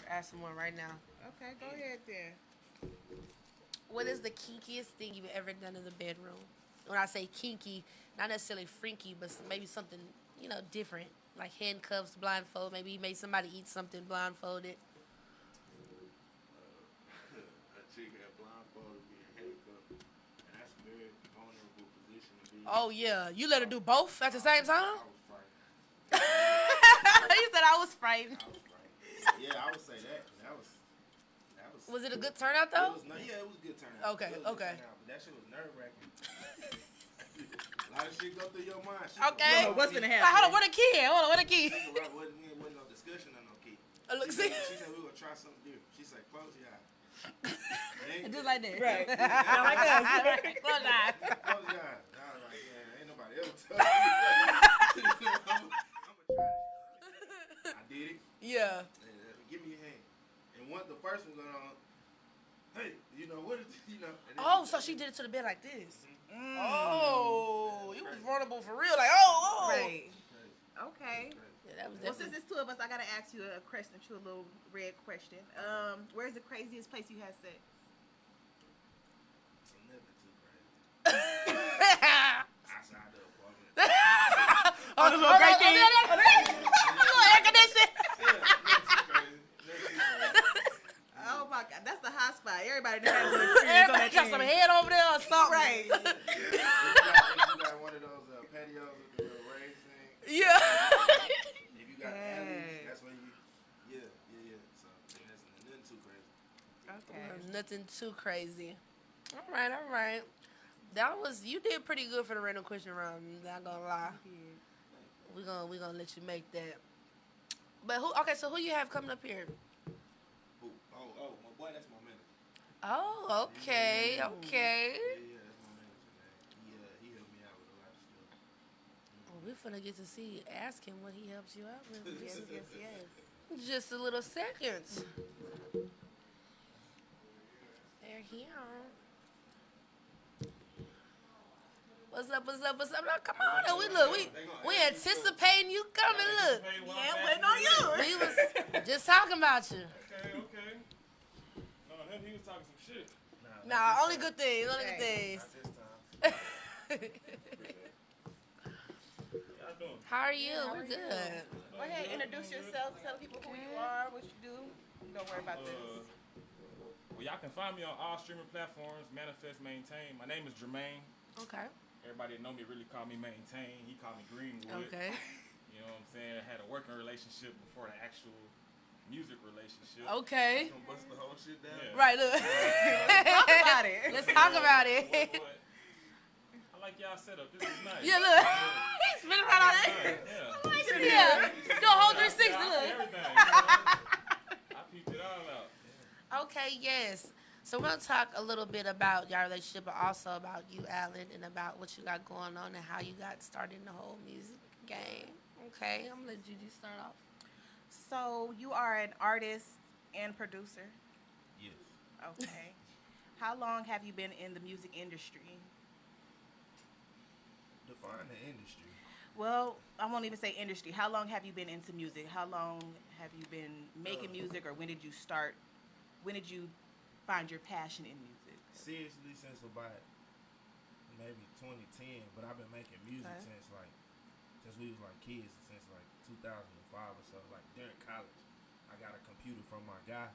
asking one right now. Okay, go ahead then. What is the kinkiest thing you've ever done in the bedroom? When I say kinky, not necessarily freaky, but maybe something, different. Like handcuffs, blindfold. Maybe you made somebody eat something blindfolded. A chick had blindfolded being handcuffed, and that's a very vulnerable position to be in. Oh, yeah. You let her So do both at the same time? I was frightened. You said I was frightened. I was frightened. So yeah, I would say that. That was. Was it a good turnout, It though? was yeah, it was a good turnout. Okay, It was a good okay. turnout, but that shit was nerve wracking. A lot of shit go through your mind. Okay. You know what's gonna Like, happen? hold on, where the key at? Hold on, where the key? Wasn't no discussion on no key. Look, She see? said we were gonna try something different. She said close your eyes. Just like that. Right. Sound like us. Close your eyes. Close your eyes. I was like, yeah, ain't nobody ever told me. I'm gonna try it. I did it. Yeah. Give me your hand. And the first one going on. Hey, what is Oh, so she did it to the bed like this. Mm-hmm. Oh, you was vulnerable for real. Like, oh. Right. Okay. Yeah, that was Well, definitely. since it's two of us, I gotta ask you a question, a little red question. Where's the craziest place you had sex? Nothing too crazy. Outside the apartment. Oh, the little great thing. Little air conditioning. Yeah, nothing too crazy. Nothing too crazy. Oh my God, that's the hot spot. Everybody has an experience on Everybody that got thing. some head over there or something. Right. If you got one of those patios with the little raised thing. Yeah. If you got alleys, that's when you. Yeah. So that's nothing too crazy. Okay. Nothing too crazy. All right. You did pretty good for the random question round. Not gonna lie. We gonna let you make that. But so who you have coming up here? Ooh, oh, my boy, that's my manager. Oh, okay. Yeah, that's my manager, man. He helped me out with a lot of stuff. Well, we're finna get to see. Ask him what he helps you out with. Yes. Just a little seconds. They're here. What's up? Look, come on. We anticipating you coming. Look. Yeah, waiting on you. We was just talking about you. Okay. No, he was talking some shit. Nah, only good things. Not this time. Y'all doing? How are you? We're good. Go ahead, introduce yourself. Tell people who you are, what you do. Don't worry about this. Well, y'all can find me on all streaming platforms. Manifest, Maintain. My name is Jermaine. Okay. Everybody that know me really call me Maintain. He called me Greenwood. Okay. You know what I'm saying? I had a working relationship before the actual music relationship. Okay. Gonna bust the whole shit down. Yeah. Right, look. Talk about it. Let's talk about it. I like y'all setup. This is nice. Yeah, look. He's spinning right on that. Yeah. Yeah. Do a whole 360, I look. everything. I peeped it all out. Okay, yes. So we're going to talk a little bit about your relationship, but also about you, Allyn, and about what you got going on and how you got started in the whole music game. Okay, I'm going to let Gigi start off. So you are an artist and producer. Yes. Okay. How long have you been in the music industry? Define the industry. Well, I won't even say industry. How long have you been into music? How long have you been making music, or when did you start? When did you find your passion in music? Seriously, since about maybe 2010, but I've been making music since we was like kids, since like 2005 or so. Like during college, I got a computer from my guy.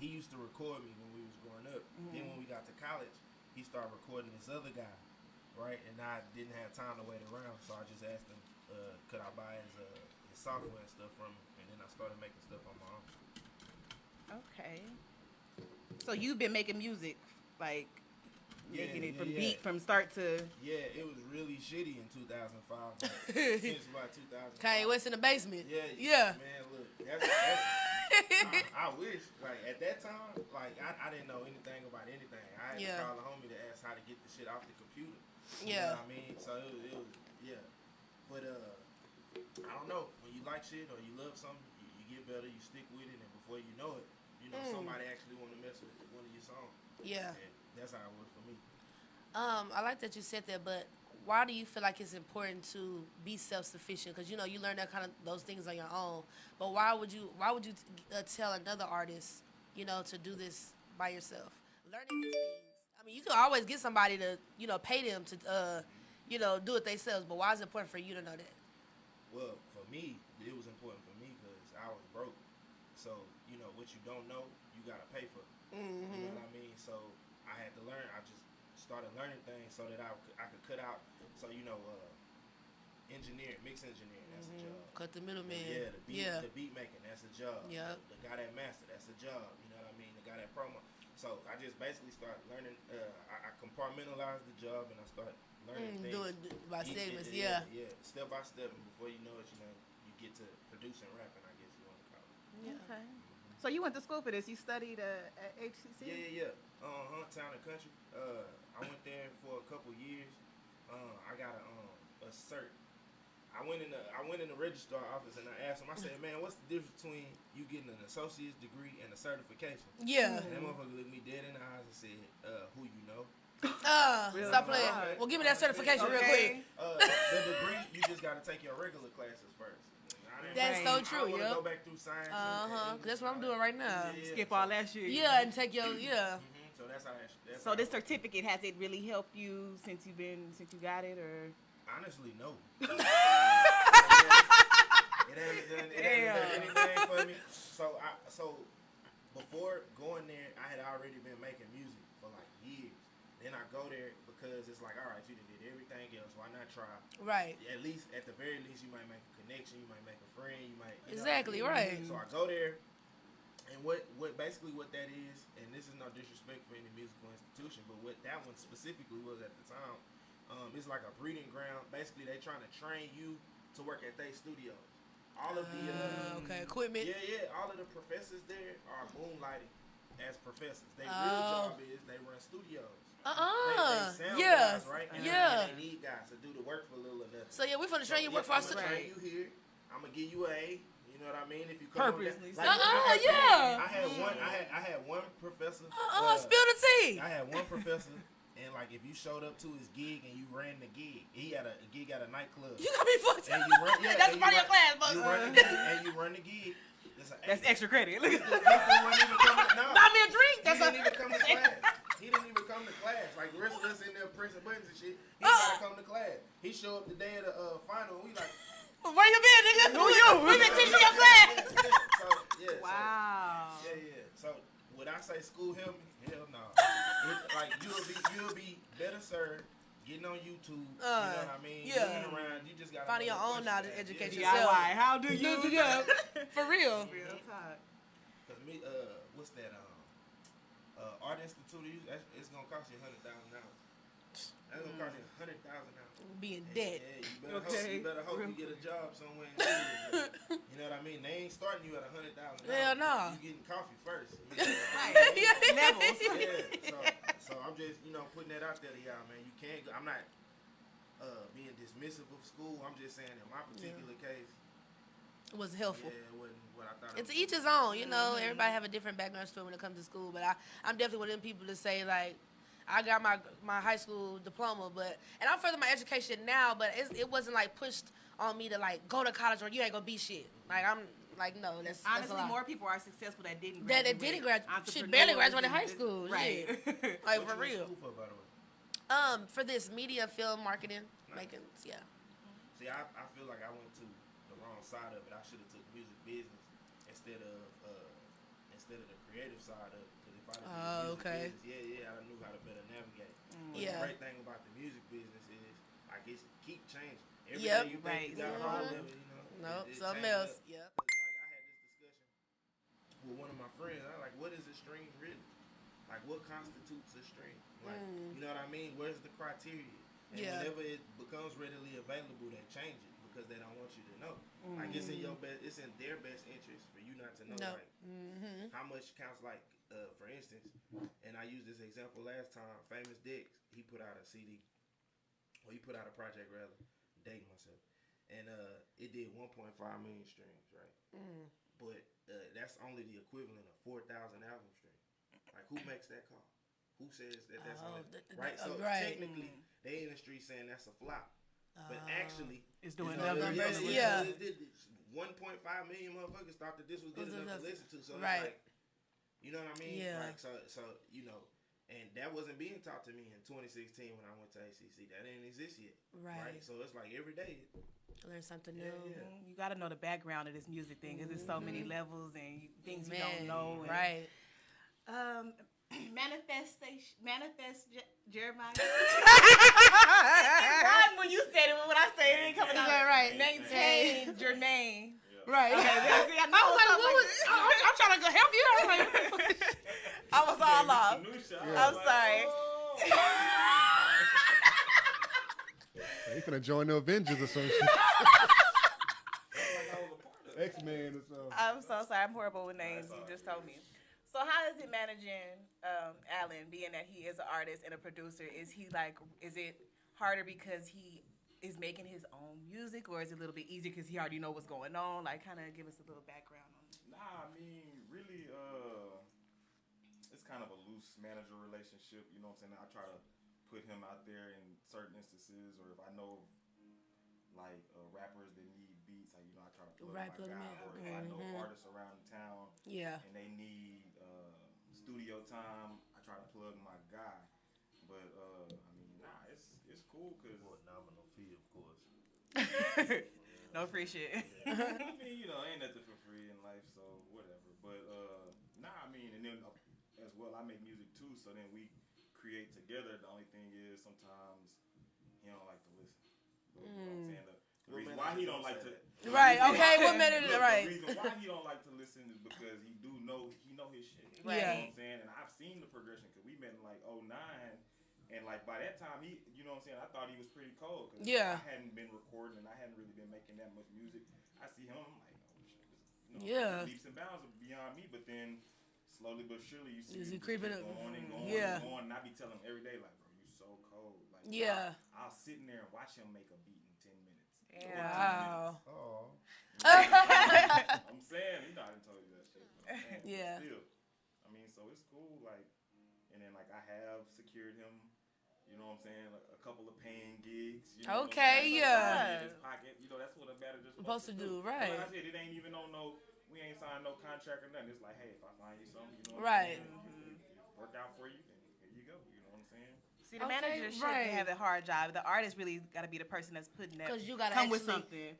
He used to record me when we was growing up. Mm-hmm. Then when we got to college, he started recording this other guy, right? And I didn't have time to wait around, so I just asked him, could I buy his software and stuff from him? And then I started making stuff on my own. Okay. So you've been making music, like making it from beat from start to. Yeah, it was really shitty in 2005. Since about 2005. Kanye West in the basement. Yeah. Man, look, that's I wish, like, at that time, like, I didn't know anything about anything. I had to call a homie to ask how to get the shit off the computer. You know what I mean? So it was But, I don't know. When you like shit or you love something, you get better, you stick with it, and before you know it, somebody actually want to mess with one of your songs. Yeah. And that's how it was for me. I like that you said that, but why do you feel like it's important to be self-sufficient? Because you learn that kind of those things on your own. But why would you tell another artist, to do this by yourself? Learning these things. I mean, you can always get somebody to, pay them to, do it themselves. But why is it important for you to know that? Well, for me, it was important for me because I was broke. So, what you don't know, you got to pay for. Mm-hmm. You know what I mean? So, I had to learn. I just started learning things so that I could cut out. So, mix engineering, that's a job. Cut the middleman. The beat making, that's a job. Yeah. The guy that master, that's a job. You know what I mean? The guy that promo. So, I just basically started learning. I compartmentalized the job and I started learning things. Do it by segments, yeah. Step by step, and before you know it, you get to producing, rapping, I guess you want to call it. Yeah. Okay. So you went to school for this? You studied at HCC? Yeah. Town and Country. I went there for a couple years. I got a cert. I went in the registrar office and I asked him. I said, "Man, what's the difference between you getting an associate's degree and a certification?" Yeah. And that motherfucker looked me dead in the eyes and said, "Who you know?" Stop playing. Well, give me that certification real quick. The degree, you just got to take your regular classes first. That's so true, I want to go back through science. That's what I'm doing right now. Skip all that shit. Yeah, and take your So that's how. So this certificate, has it really helped you since you got it, or? Honestly, no. It ain't done anything for me. So before going there, I had already been making music for like years. Then I go there because it's like, all right, you did everything else. Why not try? Right. At the very least, you might make a connection. You might make a friend. You might. Exactly, right. So I go there, and what that is, and this is no disrespect for any musical institution, but what that one specifically was at the time, it's like a breeding ground. Basically, they trying to train you to work at their studios. All of the equipment. Yeah. All of the professors there are moonlighting as professors. Their real job is they run studios. They sound guys, right? And they need guys to do the work for little or nothing. So we're gonna train you work for our studio. I'm gonna train you here. I'm gonna give you A. You know what I mean? If you come purposely. I had one professor. Spill the tea. I had one professor. And like if you showed up to his gig and you ran the gig, he had a gig at a nightclub. You got me fucked up. That's part of your class, but you run the gig. That's extra credit. Look at that. Buy me a drink. He didn't even come to class. He didn't even come to class. Like the rest of us in there pressing buttons and shit. He didn't gotta come to class. He showed up the day of the final. And we like, where you been, nigga? Who you? We been teaching your class. Wow. So would I say school helped me? Hell no. Like you'll be better served getting on YouTube. You know what I mean? Moving around. You just gotta finding your own knowledge, education yourself. yourself. How do you? For real. Real talk. Cause me, what's that? Art Institute. It's gonna cost you $100,000. That's gonna cost you $100,000. Be in debt. You better hope you get a job somewhere. You know what I mean? They ain't starting you at $100,000. Hell no. You getting coffee first. Levels. So I'm just putting that out there to y'all, man. You can't go. I'm not being dismissive of school. I'm just saying in my particular case, it wasn't helpful. Yeah, it wasn't what I thought. It's each his own, Everybody have a different background story when it comes to school, but I'm definitely one of them people to say like, I got my high school diploma, and I'm furthering my education now, but it wasn't like pushed on me to like go to college or you ain't gonna be shit. Like I'm like no, that's honestly that's more people are successful that didn't graduate. That didn't graduate. Shit, barely graduated high school. Right. Shit. Like what for you real. in school for, by the way? For this media, film, marketing, making, yeah. See, I feel like I went to the wrong side of it. I should have took music business instead of the creative side of it. Because if I did music business, I knew how to better navigate. But the great thing about the music business is, I guess, keep changing. Every day you think you got a hold of it, Nope, it something changes else. up. Yep. Like I had this discussion with one of my friends. I like, what is a stream really? Like, what constitutes a stream? Like, you know what I mean? Where's the criteria? And whenever it becomes readily available, they change it because they don't want you to know. Like it's in it's in their best interest for you not to know. Like how much counts. Like for instance, and I used this example last time. Famous Dex, he put out a CD, or he put out a project rather. Dating myself, and it did 1.5 million streams, right? But that's only the equivalent of 4,000 album streams. Like who makes that call? Who says that that's Oh, right? So right. technically, the industry saying that's a flop, but actually, it's doing numbers. numbers. Yeah. 1.5 million motherfuckers thought that this was good enough to listen to. So right. it's like, you know what I mean? Yeah. Like, so you know, and that wasn't being taught to me in 2016 when I went to ACC. That didn't exist yet. Right. So it's like every day. Learn something new. Yeah. You got to know the background of this music thing because there's so many levels and things you don't know. And, right. Manifest Jeremiah. When you said it, when I say it, ain't coming out. Right. Maintain Jermaine. Right. Okay, I was like, I'm trying to help you. I was all off. I'm sorry. They finna join the Avengers or some shit. X-Men or something. I'm so sorry. I'm horrible with names. You just told me. So how is it managing Allyn, being that he is an artist and a producer? Is it harder because he is making his own music, or is it a little bit easier because he already know what's going on? Like, kind of give us a little background on it. Nah, I mean, really, it's kind of a loose manager relationship. You know what I'm saying? I try to put him out there in certain instances, or if I know like rappers that need beats, I try to plug my guy, or if I know artists around town, and they need studio time, I try to plug my guy. But I mean, nah, it's cool because nominal fee, of course. No free shit. I mean, ain't nothing for free in life, so whatever. But nah, I mean, and then as well, I make music too, so then we create together. The only thing is sometimes he don't like to listen. You know what I'm saying? The reason why he don't like to right. Okay. What minute? Right. The reason why he don't like to listen is because he know his shit. Right. You know what I'm saying? And I've seen the progression because we met in like 09. And like by that time, he, you know what I'm saying, I thought he was pretty cold because I hadn't been recording and I hadn't really been making that much music. I see him, I'm like, oh shit, leaps and bounds beyond me. But then slowly but surely, you see him creeping up, going and going and going. And I be telling him every day, like, bro, you so cold. Like, I'll sit in there and watch him make a beat in 10 minutes. Wow. Oh. I'm saying, I didn't tell you that shit. But still, I mean, so it's cool. Like, and then like I have secured him. You know what I'm saying? Like a couple of paying gigs. You know in his pocket. That's what a manager's supposed to do. Right. Like I said, it ain't even on we ain't signed no contract or nothing. It's like, hey, if I find you something, right. It work out for you, then here you go. You know what I'm saying? See, the manager shouldn't have a hard job. The artist really got to be the person that's putting that. Because you got to come with something.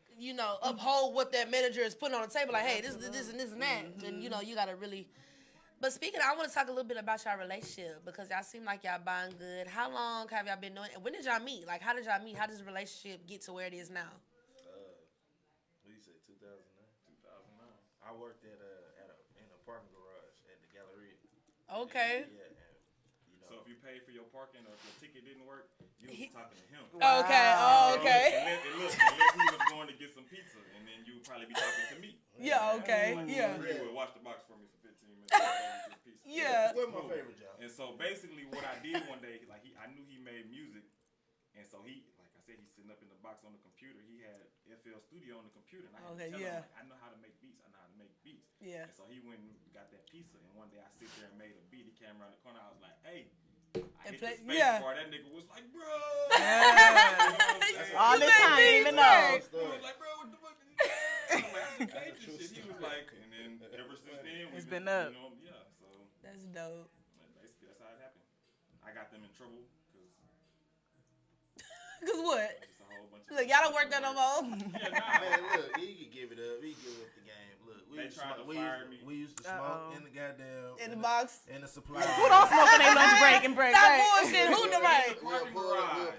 Uphold what that manager is putting on the table. Like, hey, this and this and this and that. And, you got to really. But speaking, I want to talk a little bit about y'all relationship because y'all seem like y'all bond good. How long have y'all been doing it? And when did y'all meet? Like, how did y'all meet? How does the relationship get to where it is now? What you say, 2009? 2009. I worked in a parking garage at the Galleria. Okay. Yeah. So if you paid for your parking or if your ticket didn't work, you was talking to him. Wow. Okay. Oh, okay. Unless he was going to get some pizza, and then you would probably be talking to me. Yeah. Okay. Like, yeah. You would watch the box for me for 15 minutes. Pizza. Yeah. What's my favorite job? And so basically, what I did one day, like I knew he made music, and so he, like I said, he's sitting up in the box on the computer. He had FL Studio on the computer, and I had to tell him, like, I know how to make beats. I know how to make beats. Yeah. And so he went and got that pizza, and one day I sit there and made a beat. He came around the corner. I was like, hey. I hit the space bar. That nigga was like, bro. All this time, even though. He was like, bro, what the fuck did you do? I'm like, I just made this shit. He was like, and then ever since then, it's been up. So. That's dope. Basically, that's how it happened. I got them in trouble because. Cause what? Just a whole bunch of look, y'all don't work there no more. Man, look, he could give it up. He could give up the game. Look, they tried to fire me. We used to smoke in the goddamn in the box in the supply. Who don't smoke on their lunch break and break? Stop bullshit. Who the right? We'll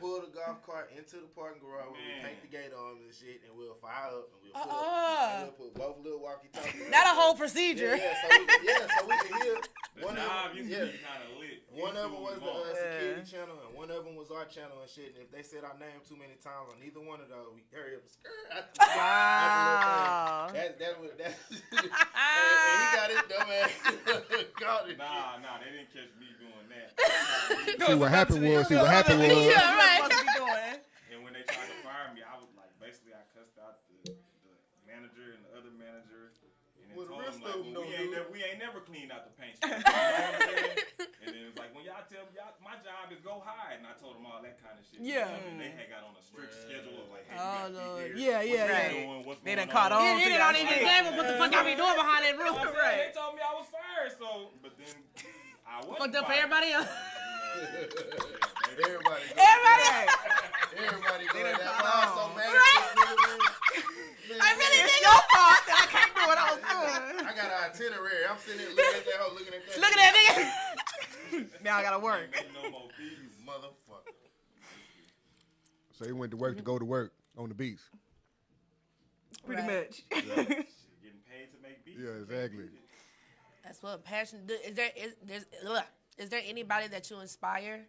pull the golf cart into the parking garage. We'll paint the gate on and shit, and we'll fire up and we'll put both little walkie-talkies. Not a whole procedure. So we can hear. One of them, kind of lit. One of them was the security channel, and one of them was our channel and shit. And if they said our name too many times on either one of those, we hurry up and skirt. Wow. That's what that. And he got his dumb ass caught it. Nah, they didn't catch me doing that. See what happened was. Yeah, right. And when they tried to fire me, I was like, basically, I cussed out the manager and the other manager. And told them, like, we ain't never cleaned out the paint. You know what I'm saying? And then it was like, when y'all tell me that kind of shit. Yeah. And they had got on a strict schedule of like, hey, Oh, you Lord. gotta be Yeah, here. yeah, What yeah. you doing? What's They going done caught on. Then they don't even game what the fuck I be doing behind that roof. They told me I was fired, so but then I wasn't Fucked up for fired. everybody else. Everybody. They going done that. caught I'm on. so mad at this nigga, man. I really It's think your fault that I can't do what I was doing. I got an itinerary. I'm sitting there looking at that hoe, looking at that. Look at that nigga. Now I gotta work. Ain't no more bees. Motherfucker. So he went to work to go to work on the beach. Pretty Right. much. Shit, getting paid to make beats. Yeah, exactly. That's what passion. Is there anybody that you inspire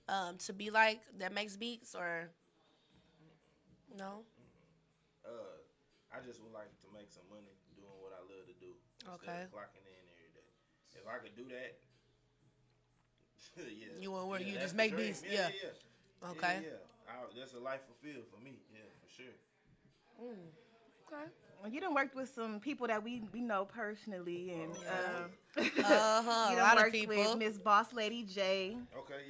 to be like that makes beats or no? I just would like to make some money doing what I love to do. Okay. Instead of clocking in every day. If I could do that, yeah. You wanna work- you that's just the make dream. beats, Yeah. Okay. That's a life fulfilled for me. Yeah, for sure. Okay. Well, you done worked with some people that we know personally, and you A lot done of worked people. with Miss Boss Lady J. Okay,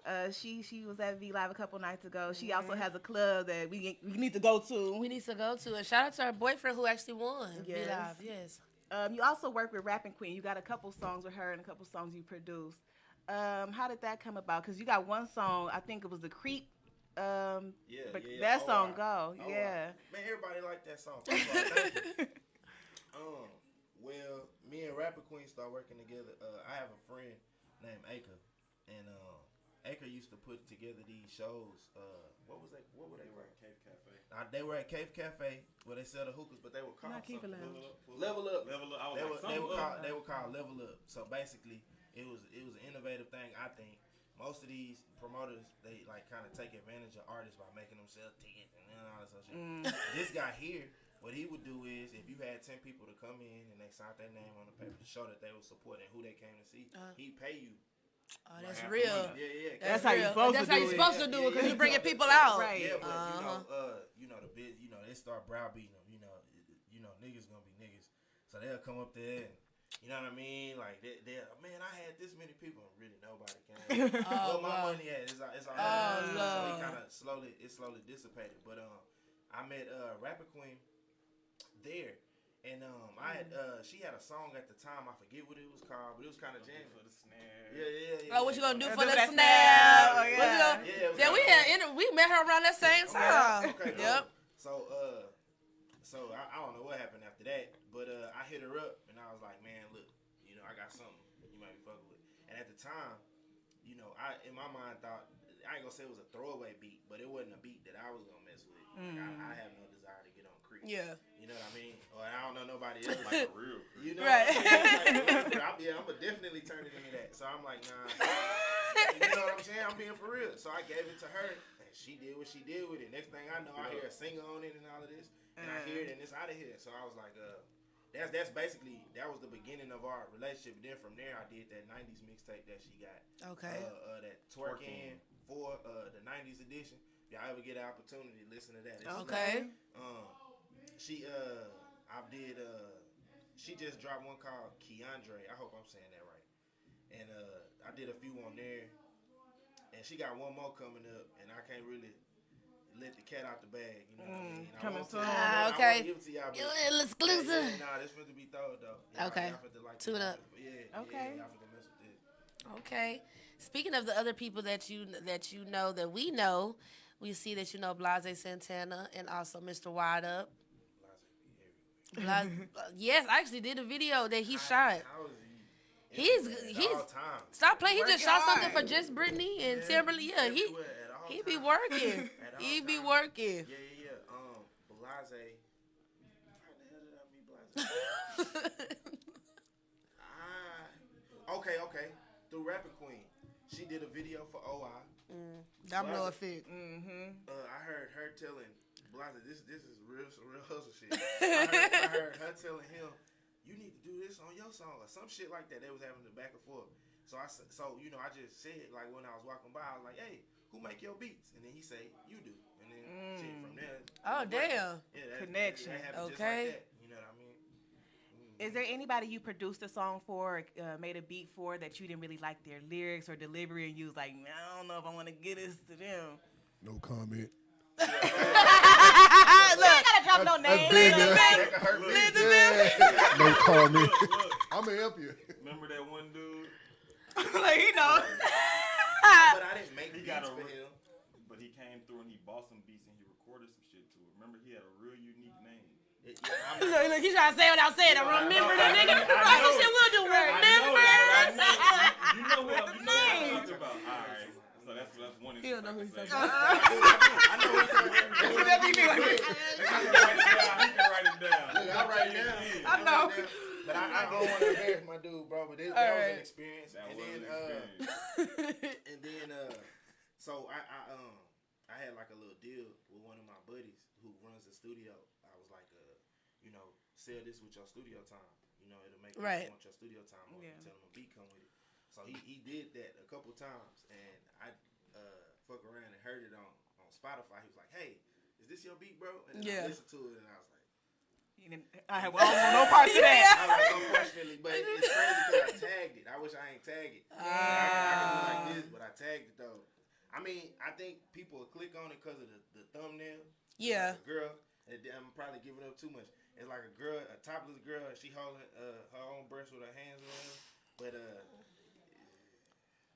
yeah. She was at V Live a couple nights ago. She also has a club that we need to go to. We need to go to and shout out to our boyfriend who actually won. Yes. Live. Yes. You also work with Rapping Queen. You got a couple songs with her and a couple songs you produced. How did that come about? Because you got one song, I think it was The Creek. But that song go. Yeah. Man, everybody like that song. First of all, thank you. Well, me and Rapper Queen started working together. I have a friend named Acre, and Acre used to put together these shows. What were they called? Cave Cafe. They were at Cave Cafe where they sell the hookahs, but they were called Not Keep It something. Lounge. Level Up. Level Up. I was They were called Level Up. So basically, it was an innovative thing. I think most of these promoters, they like kind of take advantage of artists by making them sell tickets and all this other shit. This guy here, what he would do is if you had 10 people to come in and they signed their name on the paper to show that they were supporting who they came to see, he'd pay you. Oh, that's half the real. money. Yeah. That's how you real. supposed That's to how do you're it. supposed to do it because Yeah. you're bringing people out. Right. Yeah, but they start browbeating them. Niggas gonna be niggas, so they'll come up there and you know what I mean. Like man, I had this many people, and really nobody can. Where my money at? It's all so he kind of slowly dissipated. But I met Rapper Queen there, and I had she had a song at the time. I forget what it was called, but it was kind of jammy. For the snare. Yeah. Oh, what you gonna do for Do the that snap? snap. Oh, What you gonna- Yeah, we met her around that same time. Okay. Yep. So I don't know what happened after that, but I hit her up and I was like, man, look, I got something you might be fucking with. And at the time, I in my mind thought I ain't gonna say it was a throwaway beat, but it wasn't a beat that I was gonna mess with. Like, I have no desire to get on Creek. Yeah. You know what I mean? Or I don't know nobody else Like a real creep. You know Right. what I'm saying? Like, I'm gonna definitely turn it into that. So I'm like, nah. You know what I'm saying? I'm being for real. So I gave it to her, and she did what she did with it. Next thing I know, I hear a singer on it and all of this, and I hear it, and it's out of here. So I was like, that's basically, that was the beginning of our relationship. Then from there, I did that 90s mixtape that she got. Okay. That Twerking for the 90s edition. If y'all ever get an opportunity, listen to that. It's Okay. She just dropped one called Keandre. I hope I'm saying that right. And I did a few on there. And she got one more coming up, and I can't really let the cat out the bag. You know what I mean? Coming soon. I Okay. won't give it to y'all, but You a little exclusive. nah, this finna be thrown though. Y'all- Okay. y'all finna like Tune this. up. Yeah. Okay. Y'all finna mess with this. Okay. Speaking of the other people that you know that we know, we see that you know Blase Santana and also Mr. Wide Up. Blase, yes, I actually did a video that he shot. How is he? He's At all times. stop playing. He Work just shot hard. something for Just Brittany and Timberly. Yeah, Everywhere, at all he be times. working. At all He be times. working. Yeah. Blase. How the hell did I meet Blase? Okay. Through Rapper Queen, she did a video for OI. Domino Blase. effect. I heard her telling Blase, this is some real hustle shit. I heard her telling him, you need to do this on your song or some shit like that. They was having the back and forth. So I just said, like, when I was walking by, I was like, hey, who make your beats? And then he say, you do. And then shit from there. Oh, damn. Yeah, Connection. that happened Okay. just like that. You know what I mean? Is there anybody you produced a song for, or made a beat for that you didn't really like their lyrics or delivery, and you was like, man, I don't know if I want to get this to them? No comment. Look, you ain't gotta drop no names. No comment. I'm gonna help you. Remember that one dude? Like, he know. But I didn't make beats for him. But he came through and he bought some beats and he recorded some shit to it. Remember, he had a real unique name. Look, he trying to say without saying it. Remember that nigga? That's what shit we'll do. Remember? You know what I'm talking about. All right. So that's one. He don't know who he's talking about. I know what He can write it down. Look, I write it down. I know. But I don't want to embarrass my dude, bro. But that was an experience. So I had like a little deal with one of my buddies who runs the studio. I was like, sell this with your studio time. It'll make you want your studio time. Or tell him a beat come with it. So he did that a couple times, and I fuck around and heard it on Spotify. He was like, "Hey, is this your beat, bro?" And I listened to it, and I was like, I have no part to that. I was like, unfortunately, but it's crazy because I tagged it. I wish I ain't tagged it. I can do like this, but I tagged it though. I mean, I think people will click on it because of the thumbnail. Yeah. Like a girl, and I'm probably giving up too much. It's like a girl, a topless girl, and she holding her own breast with her hands on her.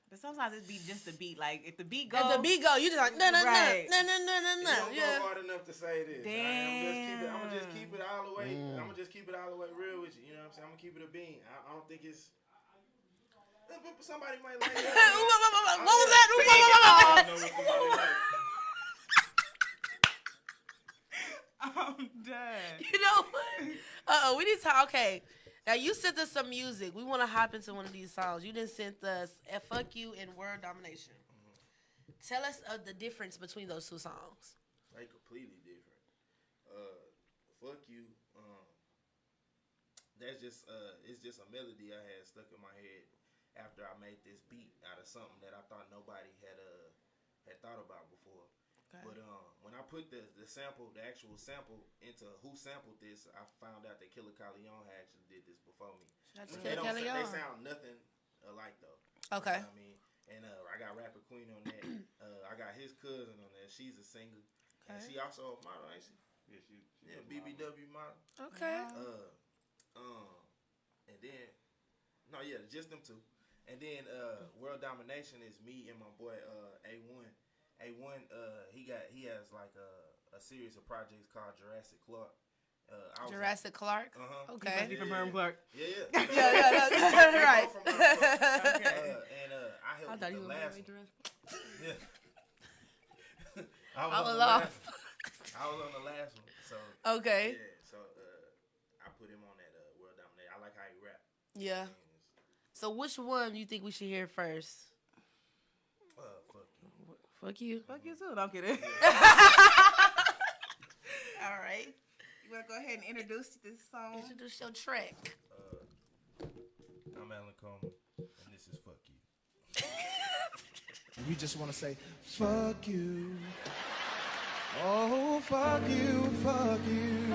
But sometimes it be just the beat. Like if the beat goes, you just like no. You don't go hard enough to say this. I'm gonna just keep it all the way. I'm gonna just keep it all the way real with you. You know what I'm saying? I'm gonna keep it a bean. I don't think it's. Somebody might like that. What was that? I'm done. You know what? We need to talk. Okay. Now, you sent us some music. We want to hop into one of these songs. You done sent us Fuck You and Word Domination. Tell us the difference between those two songs. They completely different. Fuck You, that's just, it's just a melody I had stuck in my head after I made this beat out of something that I thought nobody had thought about before. Okay. But when I put the sample, the actual sample into who sampled this, I found out that Killer Leon actually did this before me. They sound nothing alike though. Okay. You know what I mean, and I got Rapper Queen on that. I got his cousin on there. She's a singer, and she also a model, ain't she? Yeah, she BBW model. Okay. And then just them two. And then World Domination is me and my boy A1. A1, he has like a series of projects called Jurassic Clark. Jurassic Clark? Okay. He from Herm Clark. Yeah. Right. And I helped with the last one. Yeah. I was on the last one. So okay. Yeah, so I put him on that World Dominator. I like how he rap. Yeah. So which one do you think we should hear first? Fuck you. Fuck you too. Don't get it. All right. You want to go ahead and introduce this song? Introduce your track. I'm Allyn Coleman, and this is Fuck You. We just want to say, fuck you. Oh, fuck you, fuck you.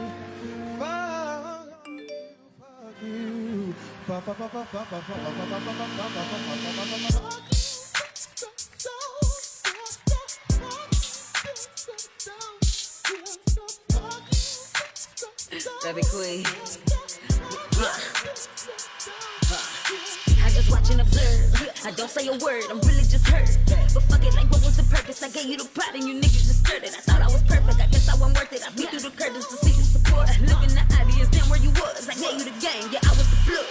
Fuck you. Fuck you. Baby queen. I just watch and observe. I don't say a word, I'm really just hurt. But fuck it, like what was the purpose? I gave you the plot and you niggas just stirred it. I thought I was perfect, I guess I wasn't worth it. I beat through the curtains to see you support. Look in the audience, damn where you was. I gave you the game, yeah, I was the plug.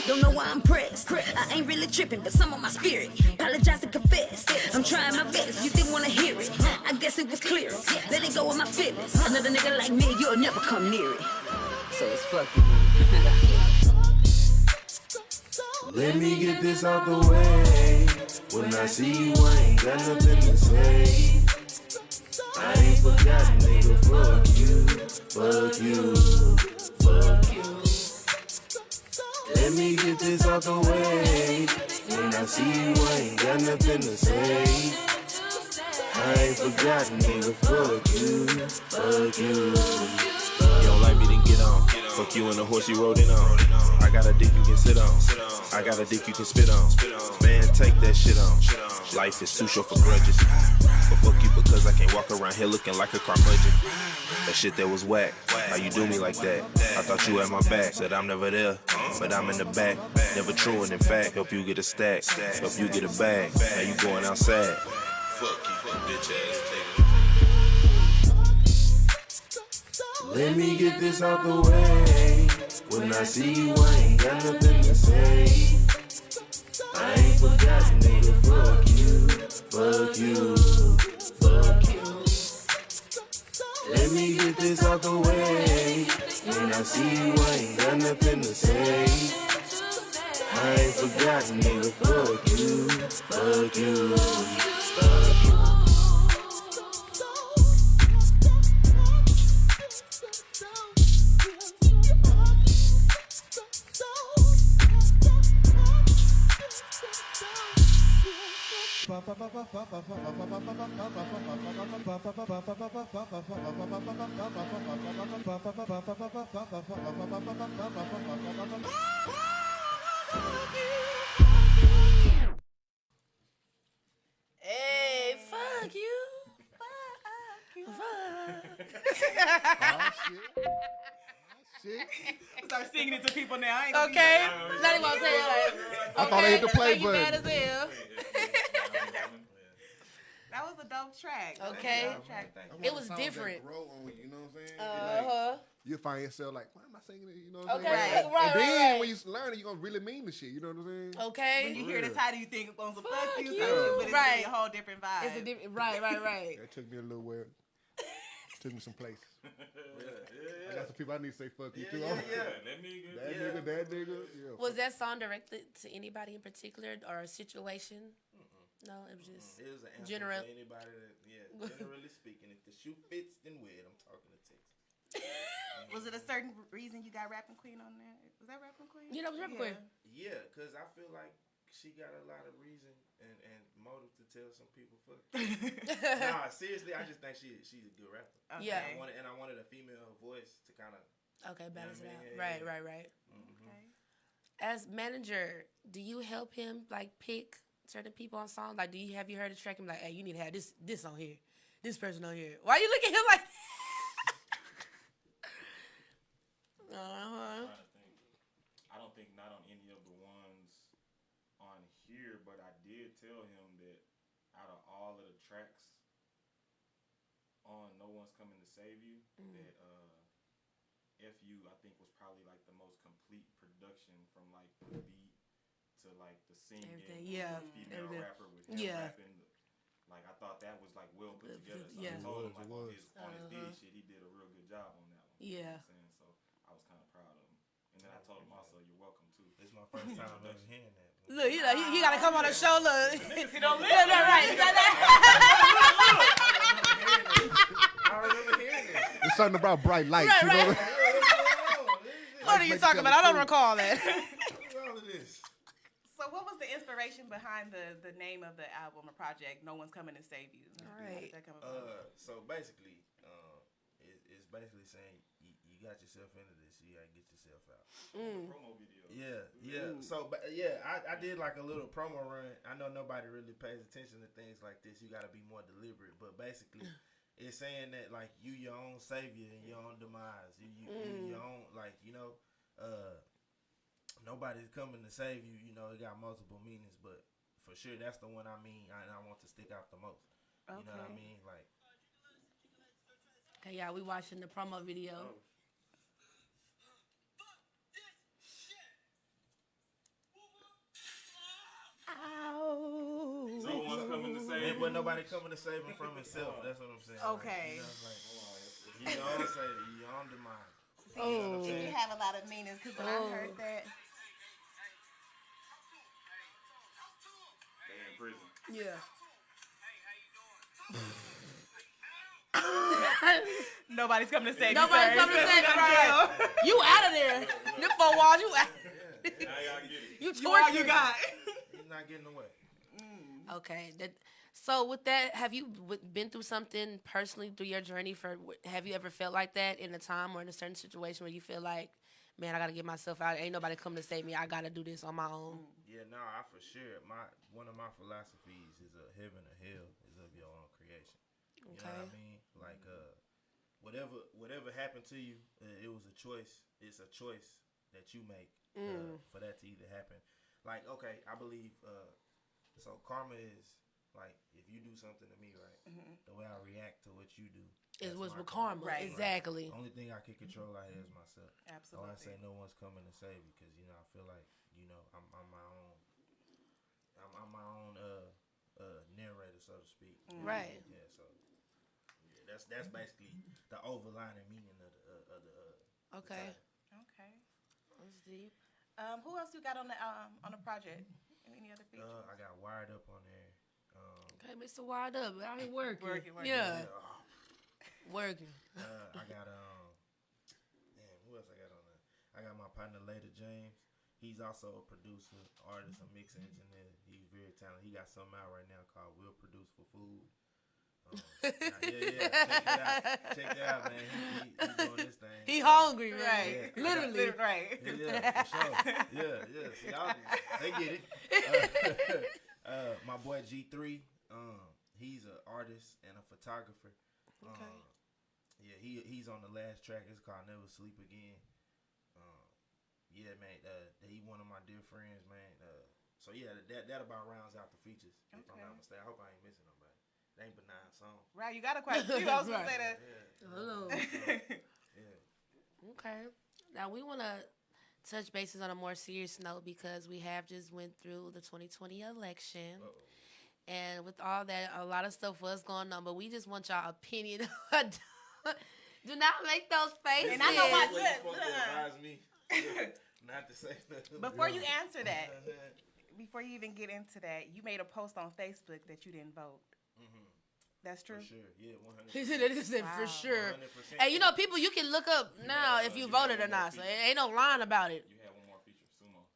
Don't know why I'm pressed. I ain't really tripping, but some on my spirit. Apologize and confess. I'm trying my best, you didn't wanna hear it. I guess it was clear. Let it go with my feelings. Another nigga like me, you'll never come near it. So it's fucking. Let me get this out the way. When I see you, I ain't got nothing to say. I ain't forgotten, nigga. Fuck you, fuck you, fuck you. Let me get this out the way. When I see you, I ain't got nothing to say. I ain't forgotten, nigga. Fuck you, fuck you. You don't like me, then get on. Fuck you and the horse you rode in on. got a dick you can sit on. I got a dick you can spit on. Man, take that shit on. Life is too short for grudges. But fuck you because I can't walk around here looking like a curmudgeon. That shit that was whack. How you do me like that? I thought you had my back. Said I'm never there, but I'm in the back. Never true and in fact, help you get a stack. Help you get a bag. Now you going outside. Fuck you, bitch ass nigga. Let me get this out the way. When I see you, I ain't got nothing to say. I ain't forgotten, nigga. Fuck you, fuck you, fuck you. Let me get this out the way. When I see you, I ain't got nothing to say. I ain't forgotten, nigga. Fuck you, fuck you, fuck you. Hey, fuck you. Shit. Start singing it to people now. I ain't gonna Okay. Not even gonna say it like. I thought I hit the play like you mad as button. hell. That was a dope track. Okay. That was a dope track. I want It was songs that different. grow on you, you know what I'm saying? Uh-huh. You find yourself like, why am I singing it? You know what I'm Okay, saying? right, and then right. when you learn it, you're going to really mean the shit. You know what I'm saying? Okay. When you hear this, how do you think on some fuck you? you. But it's Right. really a whole different vibe. It's a different. Right. That took me a little way. Took me some places. I got some people I need to say fuck you too. That nigga. That nigga. Yeah. Was that song directed to anybody in particular or a situation? No, it was just It was an anthem general. for anybody that, generally speaking, if the shoe fits, then wear it. I'm talking to Texas. Was it a certain reason you got Rapping Queen on there? Was that Rapping Queen? Yeah, that was Rapping Queen. Yeah, because I feel like she got a lot of reason and motive to tell some people fuck. Nah, seriously, I just think she's a good rapper. Okay. Yeah. I wanted a female voice to kind of. Okay, balance it out. Yeah. Right. Mm-hmm. Okay. As manager, do you help him like pick certain people on songs? Like, have you heard a track and be like, hey, you need to have this on here, this person on here? Why you look at him like that? I don't think not on any of the ones on here, but I did tell him that out of all of the tracks on No One's Coming to Save You, that FU I think was probably like the most complete production from like the beat to like the singing, yeah, the female rapper with him rapping. Like I thought that was like well put together. So I told him like on his did shit, he did a real good job on that one. You know what I'm saying? So I was kind of proud of him. And then I told him also, you're welcome too. It's my first time ever hearing that. Look, he gotta come on the show. Look, He don't live. right. I remember hearing that. It's something about bright lights. You know what What are you talking about? I don't recall that. What's all of this? So what was the inspiration behind the name of the album or project, No One's Coming to Save You? All right. How did that come about? So basically, it's basically saying you got yourself into this, you gotta get yourself out. Promo video. Yeah. So, I did like a little promo run. I know nobody really pays attention to things like this. You got to be more deliberate. But basically, it's saying that like you your own savior and your own demise. You your own nobody's coming to save you. You know, it got multiple meanings, but for sure that's the one I mean. I want to stick out the most. You know what I mean? Like. Okay, yeah, we watching the promo video. Ow. No one's coming to save him. But nobody coming to save him from himself. That's what I'm saying. Okay. Like, you know, say you on the mind. Oh. It did have a lot of meanings because when I heard that. They in prison. Yeah. Nobody's coming to save you. Nobody's coming to save you. Right. You out of there. Them 4 walls, you out. Now y'all get it. You You all you tortured. got. He's not getting away. Okay. So with that, have you been through something personally through your journey? Have you ever felt like that in a time or in a certain situation where you feel like man, I gotta get myself out. Ain't nobody coming to save me. I gotta do this on my own. Yeah, no, I for sure. One of my philosophies is heaven or hell is of your own creation. You know what I mean? Like whatever happened to you, it was a choice. It's a choice that you make for that to either happen. Like, okay, I believe. So karma is like if you do something to me, right? The way I react to what you do. It was with karma, right? Exactly. Only thing I can control out here is myself. Absolutely. I say no one's coming to save you because I feel like I'm my own. I'm my own narrator, so to speak. Right. Yeah. So that's basically the overlining meaning of the. Okay. Okay. That's deep. Who else you got on the project? Any other features? I got Wired Up on there. Okay, Mr. Wired Up, out here working. Working. Yeah. Working. I got damn, who else I got on there? I got my partner Later James. He's also a producer, artist, a mix engineer. He's very talented. He got something out right now called Will Produce for Food. Check it out, man. He doing this thing. He hungry, man. Right. Yeah. Literally. Right. Yeah, for sure. Yeah. See, they get it. My boy G3, he's an artist and a photographer. Okay. Yeah, he's on the last track. It's called Never Sleep Again. Yeah, man. He one of my dear friends, man. So yeah, that about rounds out the features. If I'm not mistaken, I hope I ain't missing nobody. They ain't but 9 songs. Right, you got a quite a few. I was gonna say that. Yeah. Hello. Yeah. Okay. Now we want to touch bases on a more serious note because we have just went through the 2020 election. And with all that, a lot of stuff was going on, but we just want y'all opinion. Do not make those faces. And I know my You're supposed to advise me not to say nothing. Before you answer that, before you even get into that, you made a post on Facebook that you didn't vote. That's true? For sure, yeah, 100%. He said for sure. 100%. Hey, people, you can look up now if you voted or not, so ain't no lying about it. You had one more feature, Sumo.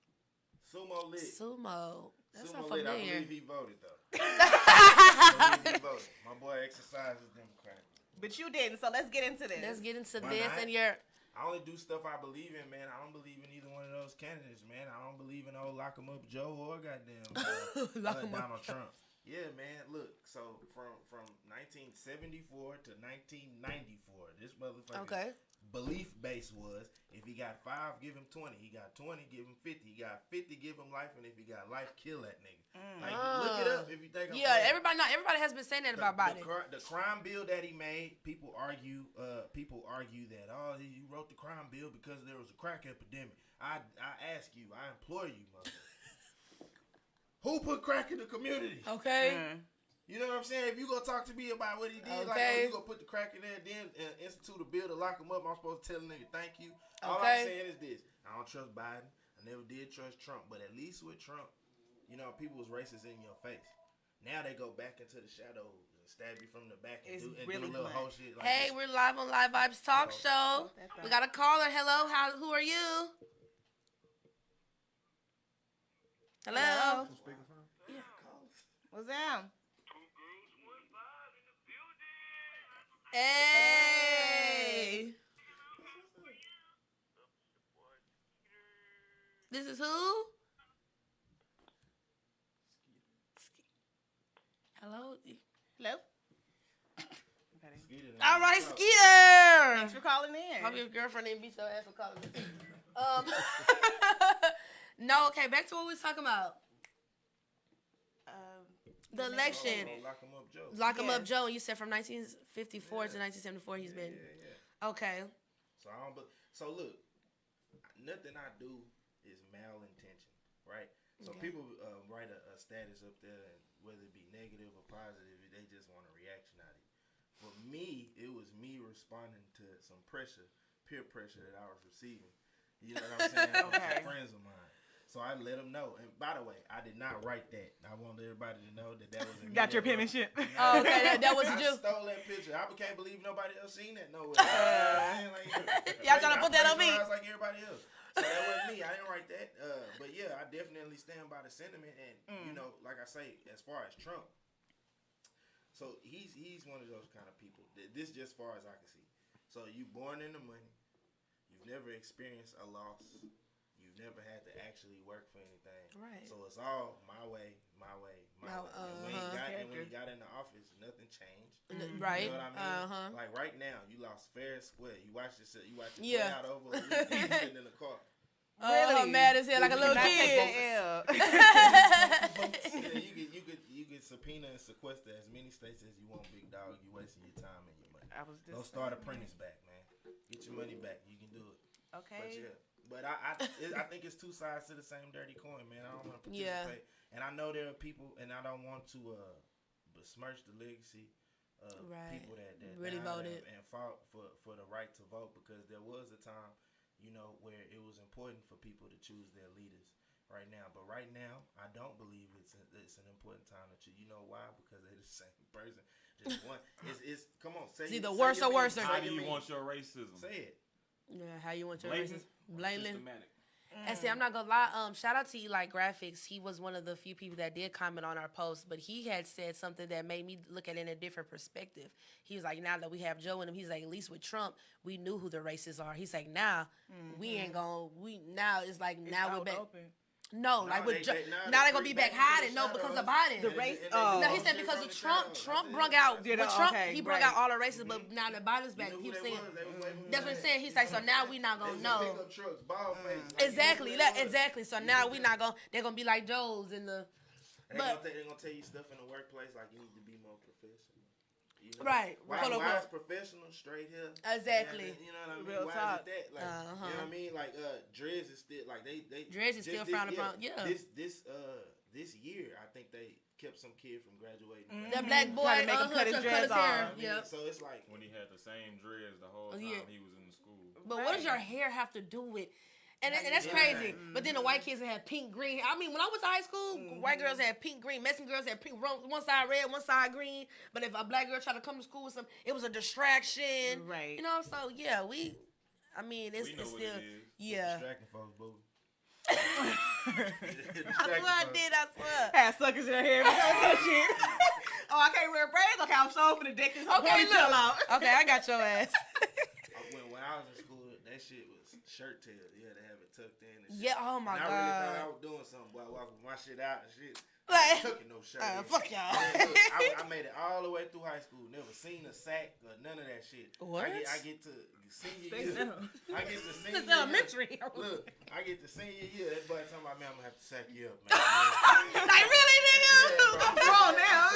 Sumo lit. Sumo. That's Sumo not lit. I familiar. believe he voted, though. I believe he voted. My boy exercises Democrat. But you didn't, so let's get into this. Let's get into Why this not? and your... I only do stuff I believe in, man. I don't believe in either one of those candidates, man. I don't believe in old lock 'em up Joe or goddamn Donald Trump. Yeah, man. Look, so from 1974 to 1994, this motherfucker belief base was if he got 5, give him 20. He got 20, give him 50. He got 50, give him life, and if he got life, kill that nigga. Like, look it up if you think. Everybody has been saying that about Biden. The crime bill that he made, people argue that you wrote the crime bill because there was a crack epidemic. I ask you, I implore you, motherfucker. Who put crack in the community? Okay. You know what I'm saying? If you gonna talk to me about what he did, you gonna put the crack in there, then institute a bill to lock him up, I'm supposed to tell a nigga thank you. All I'm saying is this: I don't trust Biden. I never did trust Trump, but at least with Trump, people was racist in your face. Now they go back into the shadows and stab you from the back and do a little whole shit. Like hey, we're live on Live Vibes Talk Show. We got a caller. Hello, who are you? Hello. Yeah. What's that? Hey. This is who? Hello. Hello. All right, Skeeter. Thanks for calling in. Hope your girlfriend didn't beat your ass for calling me. No, okay, back to what we was talking about. The election. Lock him up, Joe. Lock him up, Joe. And you said from 1954 to 1974, he's been. Okay. So look, nothing I do is malintention, right? So people write a status up there, and whether it be negative or positive, they just want a reaction out of it. For me, it was me responding to some peer pressure that I was receiving. You know what I'm saying? From some friends of mine. So I let them know. And by the way, I did not write that. I want everybody to know that wasn't me. Got your penmanship. Oh, okay. That was I just. stole that picture. I can't believe nobody else seen that nowhere. Y'all trying to put that on me? Like everybody else. So that wasn't me. I didn't write that. But yeah, I definitely stand by the sentiment. And like I say, as far as Trump, so he's one of those kind of people. This just as far as I can see. So you born in the money, you you've never experienced a loss. You've never had to actually work for anything. Right. So it's all my way, my way, my way. And when he got in the office, nothing changed. Right. You know what I mean? Like right now, you lost fair and square. You watched it play out over a week. You sitting in the car. Really? Mad as hell, like a little kid. You get subpoena and sequester as many states as you want, big dog. You wasting your time and your money. Go start apprentice back, man. Get your money back. You can do it. Okay. But I think it's two sides to the same dirty coin, man. I don't want to participate. And I know there are people, and I don't want to besmirch the legacy of people that really voted and fought for the right to vote, because there was a time, where it was important for people to choose their leaders right now. But right now, I don't believe it's an important time to choose. You know why? Because they're the same person. Just one. It's come on, say it's either worse or worse. How do you want your racism? Say it. Yeah, how you want your Blatant, racism? Blatant. systematic. And see, I'm not gonna lie. Shout out to Eli Graphics. He was one of the few people that did comment on our post, but he had said something that made me look at it in a different perspective. He was like, now that we have Joe in him, he's like, at least with Trump, we knew who the racists are. He's like, now we ain't gonna. Now it's like It's now we're out back. open. No, like with now they're gonna be back hiding. No, because of Biden. The race. No, he said because of Trump. Trump brung out with Trump. He brung out all the races, but now that Biden's back, he was saying. That's what he's saying. He's like, so now we not gonna know. Exactly. Exactly. So now we not gonna. They're gonna be like Joe's in the. They're gonna tell you stuff in the workplace like you need to be more professional. Right. Why is professional straight here? Exactly. You know what I mean? Real Why talk. is it that? Like, you know what I mean? Like, Dreads is still like they Dreads is still frowned upon. Yeah. This year, I think they kept some kid from graduating. The black boy Trying to make him cut his dreads off. Yeah. So it's like When he had the same dreads the whole time he was in the school. But what does your hair have to do with? And that's crazy. But then the white kids have pink, green. I mean, when I went to high school, white girls had pink, green. Mexican girls had pink, one side red, one side green. But if a black girl tried to come to school with some, it was a distraction. Right. You know, so yeah, I mean, it's We know still, what it is. yeah. distracting folks, boo. I swear I did, I swear. Had suckers in her hair. Shit. Oh, I can't wear braids? Okay, I'm so for the dick. Okay, look. Out. Okay, I got your ass. When I was in school, that shit was shirt tail. Yeah, they have it tucked in. And shit. Yeah, oh my and God. I really thought I was doing something, boy. I walked with my shit out and shit. Like, Tucking no shirt. fuck y'all. Look, I made it all the way through high school. Never seen a sack or none of that shit. What? I get to senior year. I get to senior It's year. elementary. Look, I get to senior year. That boy talking about, man, I'm gonna have to sack you up, man. Like, really, nigga? Yeah, I'm grown now.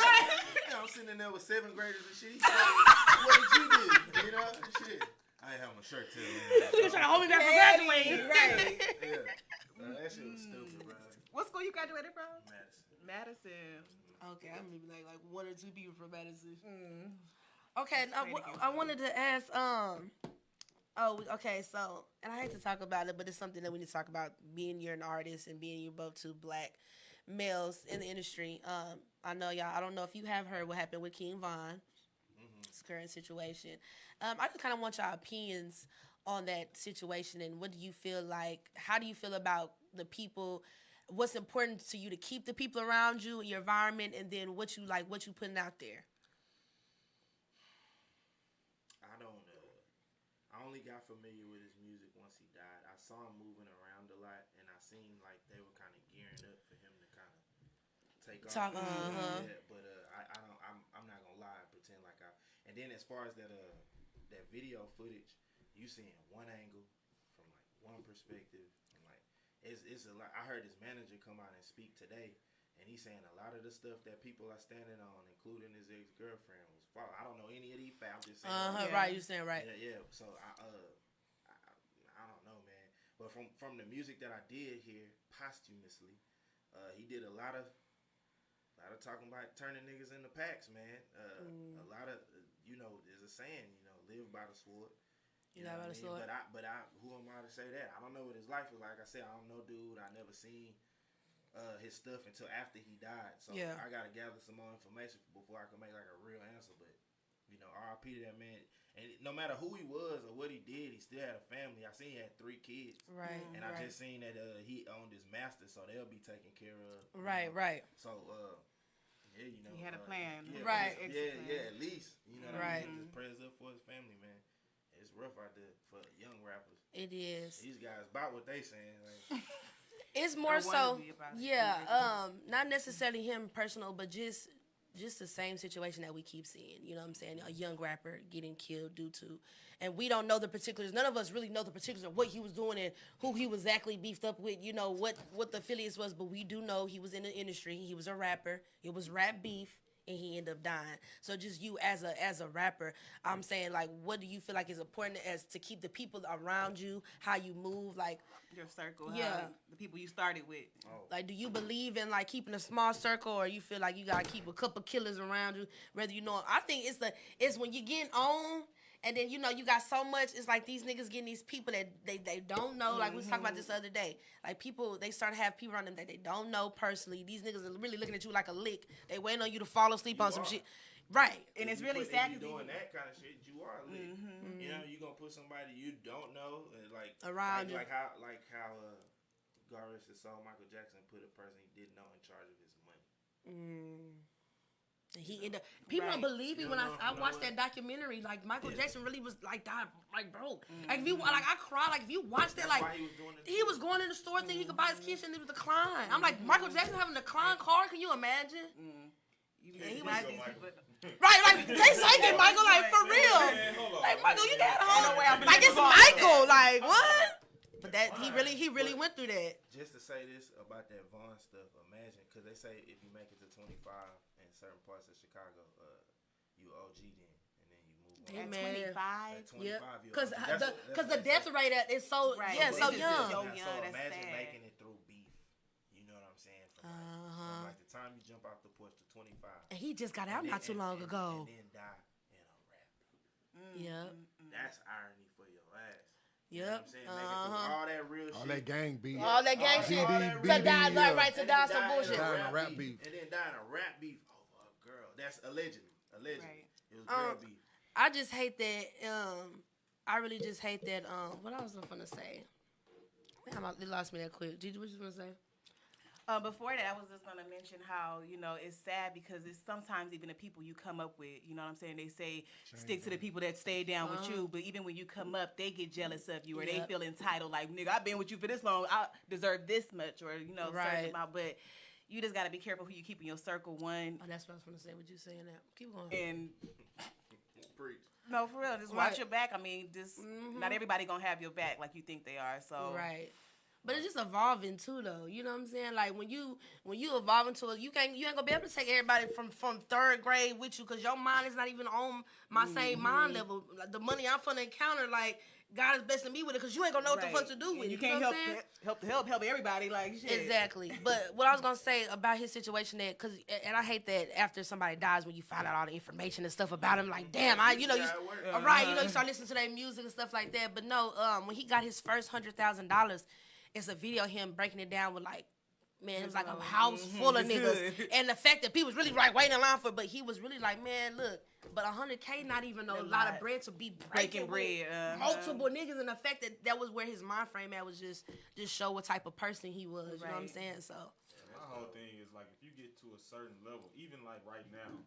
I'm sitting in there with 7th graders and shit. What did you do? You know, shit. I ain't have my shirt till. You trying to hold me back from graduating. Right. Yeah. That shit was stupid, bro. What school you graduated from? Madison. Okay, I'm maybe like one or two people from Madison. Okay, I wanted to ask. Okay, so, and I hate to talk about it, but it's something that we need to talk about. Being you're an artist and being you both two black males in the industry. I know y'all. I don't know if you have heard what happened with King Von. His current situation. I just kind of want y'all opinions on that situation and what do you feel like? How do you feel about the people? What's important to you to keep the people around you, your environment, and then what you putting out there? I only got familiar with his music once he died. I saw him moving around a lot, and I seen like they were kind of gearing up for him to kind of take off. Yeah, but I'm not gonna lie and pretend like I. And then as far as that video footage, you seeing one angle from like one perspective. It's a lot. I heard his manager come out and speak today, and he's saying a lot of the stuff that people are standing on, including his ex-girlfriend, was false. I don't know any of these facts. I'm just saying. Right, you're saying right. Yeah. So I don't know, man. But from the music that I did hear posthumously, he did a lot of talking about turning niggas into packs, man. A lot of there's a saying, live by the sword. You know what I mean? But who am I to say that? I don't know what his life was like. I said, I don't know, dude. I never seen his stuff until after he died. So I gotta gather some more information before I can make like a real answer. But R.I.P. to that man. And no matter who he was or what he did, he still had a family. I seen he had 3 kids. Right. And I just seen that he owned his master, so they'll be taken care of. Right. So yeah, he had a plan. Yeah, right. Yeah, at least. You know what I mean? Just prayers up for his family, man. it's rough out there for young rappers. It is. These guys about what they saying. Like, It's more Or wanna so, be about it. yeah. Not necessarily him personal, but just the same situation that we keep seeing. You know what I'm saying? A young rapper getting killed due to, and we don't know the particulars. None of us really know the particulars of what he was doing and who he was exactly beefed up with. You know what the affiliates was, but we do know he was in the industry. He was a rapper. It was rap beef. And he ended up dying. So just you as a rapper, I'm saying, like, what do you feel like is important as to keep the people around you, how you move, like Your circle, Yeah. how the people you started with. like, do you believe in like keeping a small circle, or you feel like you gotta keep a couple killers around you, whether you know? I think it's when you getting on, and then you know you got so much. It's like these niggas getting these people that they don't know. Like we was talking about this the other day. Like people, they start to have people around them that they don't know personally. These niggas are really looking at you like a lick. They waiting on you to fall asleep on some shit. Right. And it's you really if sad. you doing that kind of shit, you are lit. You know, you gonna put somebody you don't know, like Around you. like how God rest his soul, Michael Jackson put a person he didn't know in charge of his money. And he ended up, people don't believe me when I watched that documentary. Like Michael Jackson really was like died like broke. Like if you like I cried. Like if you watch that, That's like why he was doing it. he was going in the store thinking he could buy his kids and it was decline. I'm like, Michael Jackson having a decline car. Can you imagine? He was- these people. Right, like they saying Michael, like for real. Like Michael, you got home. Like it's Michael. Like what? But that he really went through that. Just to say this about that Vaughn stuff, imagine, because they say if you make it to 25 in certain parts of Chicago, you OG then, and then you move on. Hey, man. 25. At 25, Yeah, you because OG. because the death rate is so Right. yeah so It's just young. so So young, that's imagine sad. making it through beef. You know what I'm saying? From like the time you jump off the porch to 25. And he just got out And not then- too long ago. And then die in a rap. Yeah. That's irony for your ass. You Yep. know what I'm saying? Making through all that real All shit. that gang beef. All that gang All shit. that To die, BD, like, right, to And die then some bullshit. Die in a rap beef. And then die in a rap beef over a girl. That's allegedly. Right. It was girl beef. I just hate that. I really just hate that. What I was gonna say. Damn, it lost me that quick. Gigi, what you gonna say? Before that, I was just going to mention how, you know, it's sad because it's sometimes even the people you come up with, you know what I'm saying? They say stick to the people that stay down with you, but even when you come up, they get jealous of you or they feel entitled. Like, nigga, I've been with you for this long. I deserve this much or, you know, certain amount. But you just got to be careful who you keep in your circle, one. Oh, that's what I was gonna say. What you saying that? Keep going. And Preach. no, for real, just watch your back. I mean, just not everybody going to have your back like you think they are. So Right. But it's just evolving too, though. You know what I'm saying? Like when you evolve into it, you ain't gonna be able to take everybody from third grade with you because your mind is not even on my same mind level. Like, the money I'm finna encounter, like God is blessing me with it because you ain't gonna know what the fuck to do with it. You know can't what I'm saying? help everybody. Like shit. Exactly. But what I was gonna say about his situation, and I hate that after somebody dies, when you find out all the information and stuff about him, like damn, you start listening to their music and stuff like that. But no, when he got his first $100,000, it's a video of him breaking it down with like, man, it was like a house full of niggas, and the fact that people was really like waiting in line for it, but he was really like, man, look, but $100K not even a lot of bread to be breaking bread. Multiple niggas, and the fact that was where his mind frame at was just show what type of person he was. You know what I'm saying? So my whole thing is like if you get to a certain level, even like right now,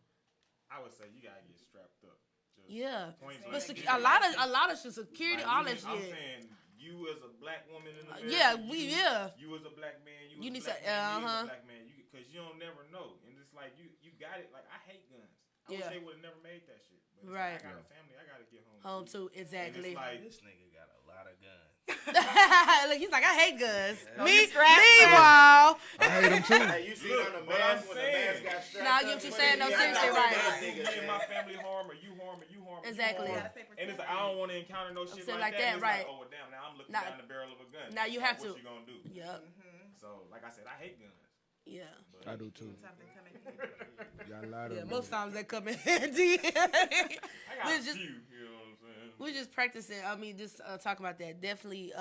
I would say you gotta get strapped up. Just yeah, but blank. a lot of shit, security, all that shit. I'm saying you as a black woman in America. You as a black man. You need to. You as a black man. Because you don't never know, and it's like you got it. Like I hate guns. I wish they would have never made that shit. But right. Like, I got a family. I gotta get home. Home too. Exactly. Like, this nigga got a lot of guns. Look, he's like, I hate guns. Yeah. Meanwhile, I hate him too. Hey, you see on the mask when the mask got strapped Nah, I get what you're saying. No, seriously, right. Me and my family harm, or you harm, or you harm. Exactly. And it's like, I don't want to encounter no shit like that. that, right. Like, oh, well, damn, now I'm looking down the barrel of a gun. Now you have to. What you gonna do? Yep. So, like I said, I hate guns. Yeah. I do too. Y'all lie to me. Most times they come in handy. I got a few, you know what I'm saying? We're just practicing. I mean, just talking about that. Definitely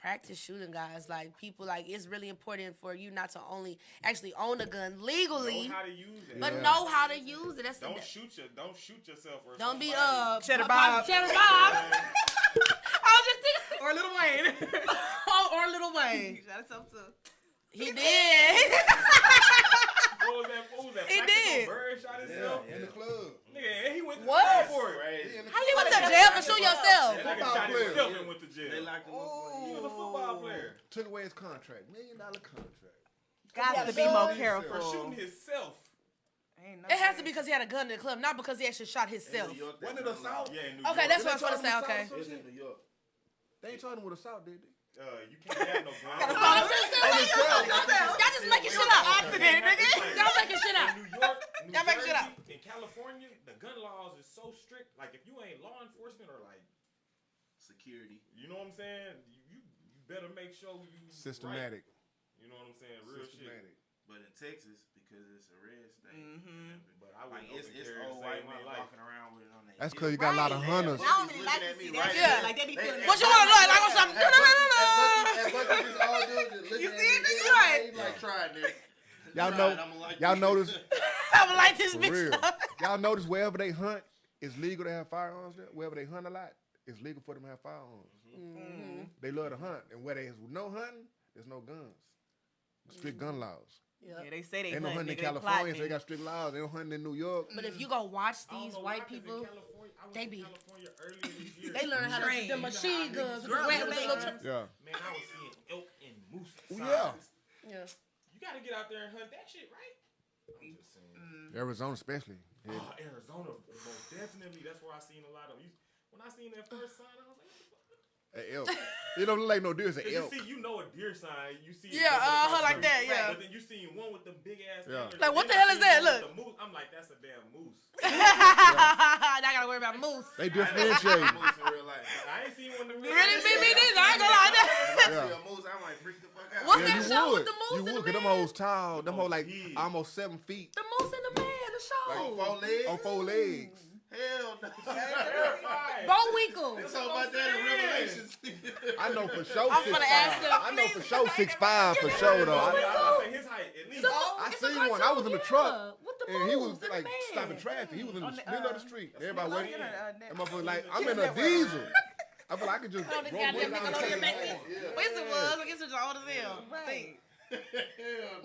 practice shooting, guys. Like, people, like, it's really important for you not to only actually own a gun legally. Know how to use it. But know how to use it. That's don't shoot yourself. Or don't be Cheddar Bob. Cheddar Bob. I was just thinking. Or Lil Wayne. Or Lil Wayne. He shot himself too. He did. What was that? He did. Bird shot himself? In the club. Nigga, he went to What? jail for it. How you went to jail for shooting yourself? That nigga took away his contract. $1 million contract. Got to be more For careful. shooting himself. It has to be because he had a gun in the club, not because he actually shot himself. Wasn't it assault? Yeah, in New York. Okay, that's what I was trying to say. Okay. It was in New York. They ain't charging him with assault, did they? You can't have no gun. Y'all just making shit up. Accident, nigga. Y'all making shit up. In New York, New Y'all making shit Jersey, up. in California, the gun laws is so strict. Like, if you ain't law enforcement or like Security. you know what I'm saying? You better make sure you Systematic. Right. You know what I'm saying? Real Systematic. shit. But in Texas, because it's a red state, But I like wouldn't it's carry old to white save my men life. walking around with it on their That's because you got a lot of hunters. I don't really like to see that shit. Like, they be pulling What you want to look like on something? You see it, nigga? Right. Like, try it, nigga. Y'all notice I'm gonna like this for bitch real. up. Y'all notice wherever they hunt, it's legal to have firearms there. Wherever they hunt a lot, it's legal for them to have firearms. They love to hunt, and where there's no hunting, there's no guns. Strict gun laws. Yeah, they say they Ain't no hunting hunting in nigga, California, so they got strict laws. They don't hunt in New York. But if you go watch I don't these know white why, 'cause in people, California, I was they in be- California earlier this year. they learn how to shoot the machine guns. Drill With the them little niggas. Yeah. Man, I was seeing elk and moose. Oh, signs. yeah. Yeah. You gotta get out there and hunt that shit, right? I'm just saying. Arizona especially. Yeah. Oh, Arizona, most definitely. That's where I seen a lot of them. When I seen that first sign, I was like, An elk. It don't look like no deer. It's an you elk. see, you know a deer sign. You see, Yeah, like that, yeah. But then you see one with them big ass. Yeah. antlers, Like, and what then the hell I is seen that? one with Look. the moose. I'm like, that's a damn moose. I gotta worry about moose. They differentiate. Moose in real life. I ain't seen one of them. Really, me neither. I ain't gonna lie. If I see a moose, I might freak the fuck out. What's Yeah, that you show would. with the moose You and would, the because them man? hoes tall. Them hoes like big. almost 7 feet The moose and the man, the show. On 4 legs? on 4 legs. Hell no. Bullwinkle. It's all about that in Revelations. I know for sure I'm 6'5". gonna ask them. I know for sure 6'5" for sure though. I say his height at least. I It's a seen one. I was in the cartoon, truck. yeah, with the And he was moose and the like man. stopping traffic. He was in the middle of the street. Everybody Oh, waiting. you know, That motherfucker like, I'm in a diesel. I feel like I could just Oh, the roll goddamn down nigga the on the same back. lane. Where's the was? I guess it's old as hell. Right.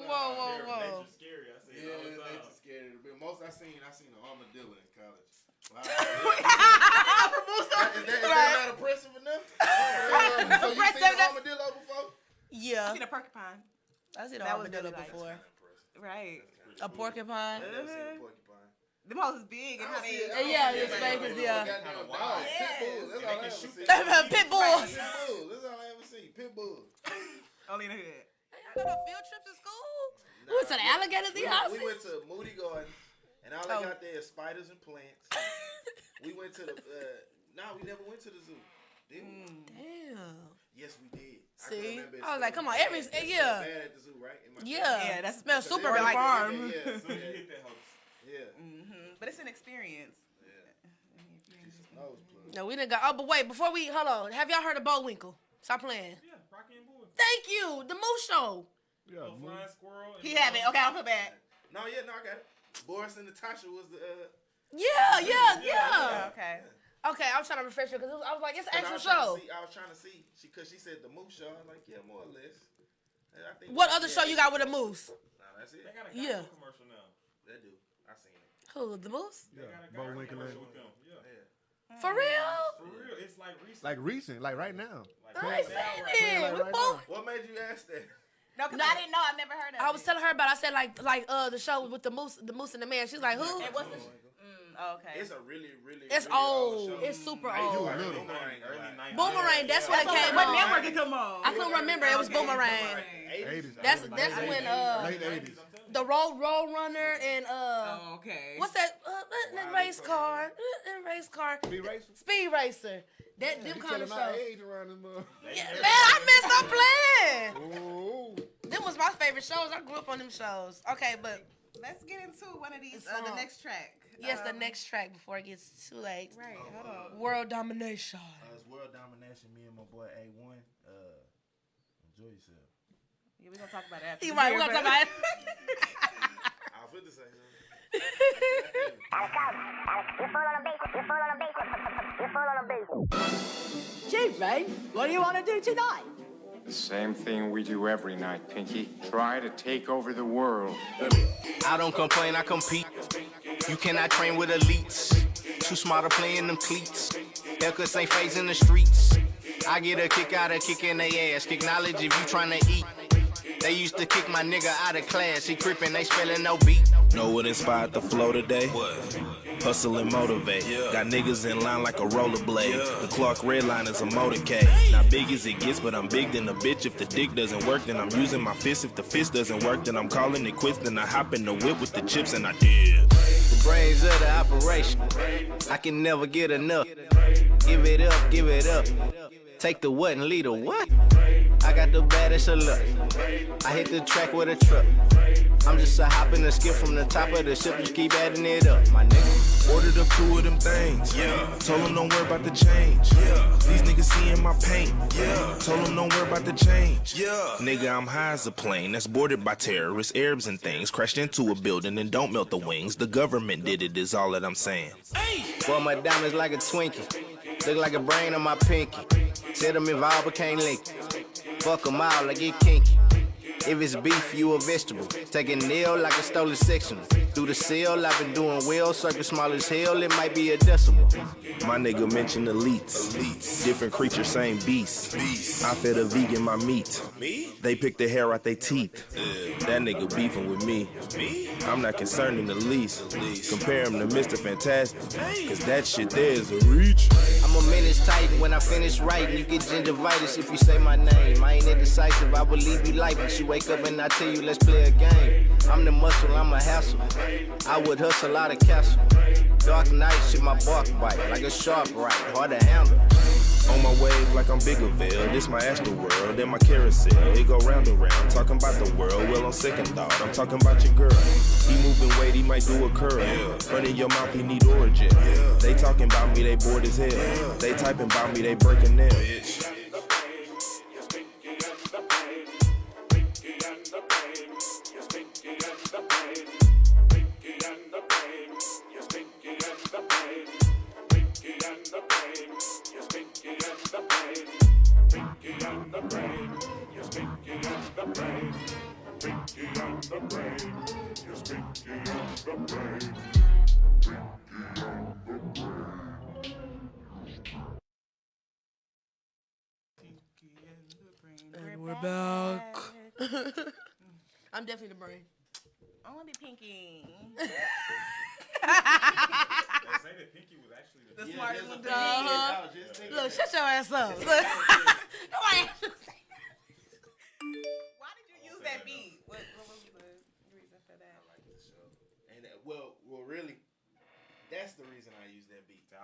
Whoa. Nature's scary. I say it all the Yeah, time. that's scared a bit. Most I seen an armadillo in college. Wow. Is that not oppressive enough? So you seen an armadillo before? Yeah. I seen a porcupine. I seen an That was armadillo really nice. before. Right. A porcupine. I never seen a porcupine. Them hoes is big and how they Yeah, it's famous, yeah. Goddamn dog. Pit bulls. That's all I ever see. Pit bulls. Pit bulls. That's all I ever see. Pit bulls. only in the hood. Y'all go on field trips to school? We went to the alligators eat houses. We went to Moody Garden, and all they got there is spiders and plants. We went to the. We never went to the zoo. Did we? Damn. Yes, we did. See? remember it I was like, smelling come on, bad. every It smelled yeah. bad at the zoo, right? In my Yeah. that smells truck. super They like farm. farm. Yeah, As soon as you hit that house. yeah. But it's an experience. Nose plug. No, we didn't go. Oh, but wait, before we hold on, have y'all heard of Bullwinkle? Stop playing. Yeah, Rocky and Bullwinkle. Thank you. The Moose Show. Yeah, Little flying squirrel. and- He have it. Okay, I'll put back. No, I got it. Boris and Natasha was the. Yeah. Okay. Okay, I'm trying to refresh it because I was like, it's an I actual was trying to show. see- I was trying to see because she said the moose show. I was like, yeah, more or less. And I think What other show you got with a moose? Nah, that's it. They got a Yeah. Geico commercial now. They do. I seen it. Who? The Moose? They got a Bo Geico Winkle commercial and- with them. Yeah. Yeah. For real? For real, it's like recent. like recent, like right now. Like I ain't now, seen right it. like We right both- What made you ask that? No, because I didn't know. I've never heard of it. I was telling her about. I said like the show with the moose and the man. She's like, who? And what's the okay. It's a really, really. It's really old. show. It's super Like, old. you like Little. Boomerang, Early like, 90s. Boomerang. That's when it came What on. network it come on? I couldn't remember. It was Boomerang. 80s. That's when late 80s. the Road Runner and Oh, okay. what's that? Race car. Be racist. Speed Racer. That them You kind of telling our shows. age around this mother. Yeah, man, I missed up playing. Oh. Them was my favorite shows. I grew up on them shows. Okay, but Let's get into one of these. The song. The next track. yes, the next track before it gets too late. Right. Hold on. World Domination. It's World Domination. Me and my boy A1. Enjoy yourself. Yeah, we're gonna talk about that. You right, we're gonna talk about it. I was finna say something. Jermaine, what do you want to do tonight? The same thing we do every night, Pinky. Try to take over the world. I don't complain, I compete. You cannot train with elites. Too smart to play in them cleats. Haircuts ain't phasing the streets. I get a kick out of kicking they ass. Kick knowledge if you tryna eat. They used to kick my nigga out of class. He creepin', they spellin' no beat. Know what inspired the flow today? What? Hustle and motivate. Yeah. Got niggas in line like a rollerblade. Yeah. The Clark red line is a motorcade. Not big as it gets, but I'm big than a bitch. If the dick doesn't work, then I'm using my fist. If the fist doesn't work, then I'm calling it quits. Then I hop in the whip with the chips and I did. The brains of the operation. I can never get enough. Give it up, give it up. Take the what and lead the what? I got the baddest of luck. I hit the track with a truck. I'm just a hop and a skip from the top of the ship. Just keep adding it up, my nigga. Ordered up 2 of them things. Yeah. Told them don't worry about the change. Yeah. These niggas seeing my paint. Yeah. Told them don't worry about the change. Yeah. Nigga, I'm high as a plane that's boarded by terrorists, Arabs and things. Crashed into a building and don't melt the wings. The government did it is all that I'm saying. Boy, my diamonds like a Twinkie. Look like a brain on my pinky. Said them involved but can't link. Fuck them all, I get kinky. If it's beef, you a vegetable. Take a nail like a stolen sectional. Through the seal, I've been doing well. Circle small as hell, it might be a decimal. My nigga mentioned elites. Different creature, same beast. I fed a vegan my meat. They pick the hair out they teeth. That nigga beefing with me. I'm not concerned in the least. Compare him to Mr. Fantastic. Cause that shit there is a reach. I'm a menace titan when I finish writing. You get gingivitis if you say my name. I ain't indecisive, I will leave you lifeless. You wake up and I tell you let's play a game. I'm the muscle, I'm a hassle. I would hustle out of castle. Dark night, shit my bark bite. Like a shark right, hard to handle. On my wave like I'm Biggerville. This my astral world, then my carousel. It go round and round, talking about the world. Well, on second thought, I'm talking about your girl. He moving weight, he might do a curl. Front of your mouth, he need origin. They talking about me, they bored as hell. They typing about me, they breaking nails. And we're back. I'm definitely the brain. I want to be Pinky. They say that Pinky was actually the smartest one. Look, shut your ass up. Look. Nobody has to say that. Why did you use that beat? What was the reason for that? I like the show. And well, really, that's the reason I use that beat. So